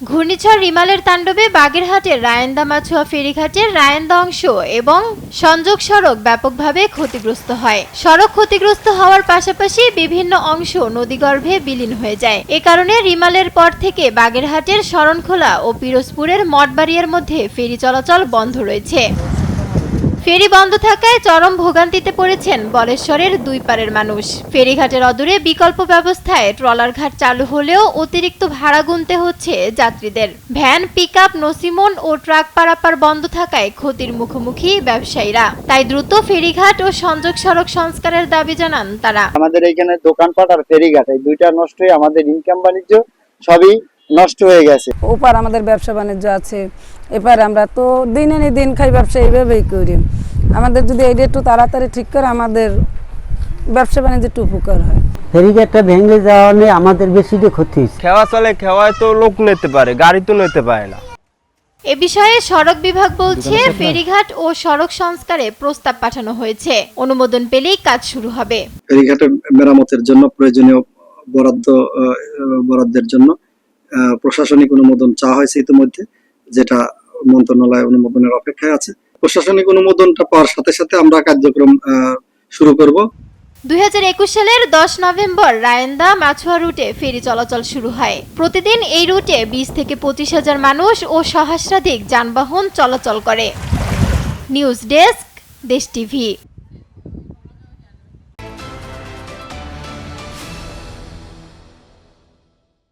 ঘূর্ণিঝড় রিমালের তাণ্ডবে বাগেরহাটের রায়েন্দা মাছুয়া ফেরিঘাটের রায়েন্দা অংশ এবং সংযোগ সড়ক ব্যাপকভাবে ক্ষতিগ্রস্ত হয়। সড়ক ক্ষতিগ্রস্ত হওয়ার পাশাপাশি বিভিন্ন অংশ নদীগর্ভে বিলীন হয়ে যায়। এ কারণে রিমালের পর থেকে বাগেরহাটের শরণখোলা ও পিরোজপুরের মঠবাড়িয়ার মধ্যে ফেরি চলাচল বন্ধ রয়েছে। ফেরি বন্ধ থাকায় চরম ভোগান্তিতে পড়েছেন বলেশ্বরের দুই পারের মানুষ। ফেরিঘাটের অদূরে বিকল্প ব্যবস্থায় ট্রলার ঘাট চালু হলেও অতিরিক্ত ভাড়া গুনতে হচ্ছে যাত্রীদের। ভ্যান, পিকআপ, নসিমন ও ট্রাক পারাপার বন্ধ থাকায় ক্ষতির মুখোমুখি ব্যবসায়ীরা। তাই দ্রুত ফেরিঘাট ও সংযোগ সড়ক সংস্কারের দাবি জানান তারা। আমাদের এখানে দোকানপাট আর ফেরিঘাট এই দুইটা নষ্ট হয়ে আমাদের ইনকাম বাণিজ্য সবই নষ্ট হয়ে গেছে। ওপার আমাদের ব্যবসা বাণিজ্য আছে, এপার আমরা তো দিন এনে দিন খাই, ব্যবসা এইভাবেই করি। আমাদের যদি এইটা একটু তাড়াতাড়ি ঠিক করে আমাদের ব্যবসা বাণিজ্য একটু উপকার হয়। ফেরিঘাটটা ভেঙে যাওয়া নিয়ে আমাদের বেশি ক্ষতি হয়েছে। খেওয়া চলে, খেওয়ায় তো লোক নিতে পারে, গাড়ি তো নিতে পারে না। এ বিষয়ে সড়ক বিভাগ বলছে ফেরিঘাট ও সড়ক সংস্কারে প্রস্তাব পাঠানো হয়েছে, অনুমোদন পেলেই কাজ শুরু হবে। ফেরিঘাটের মেরামতের জন্য প্রয়োজনীয় বরাদ্দের জন্য প্রশাসনিক অনুমোদন চাওয়া হয়েছে ইতিমধ্যে, যেটা মন্ত্রণালয় অনুমোদনের অপেক্ষায় আছে। প্রশাসনিক অনুমোদনটা পাওয়ার সাথে সাথে আমরা কার্যক্রম শুরু করব। 2021 সালের 10 নভেম্বর রায়েন্দা মাছুয়া রুটে ফেরি চলাচল শুরু হয়। প্রতিদিন এই রুটে 20 থেকে 25 হাজার মানুষ ও সহস্রাধিক যানবাহন চলাচল করে। নিউজ ডেস্ক, দেশ টিভি।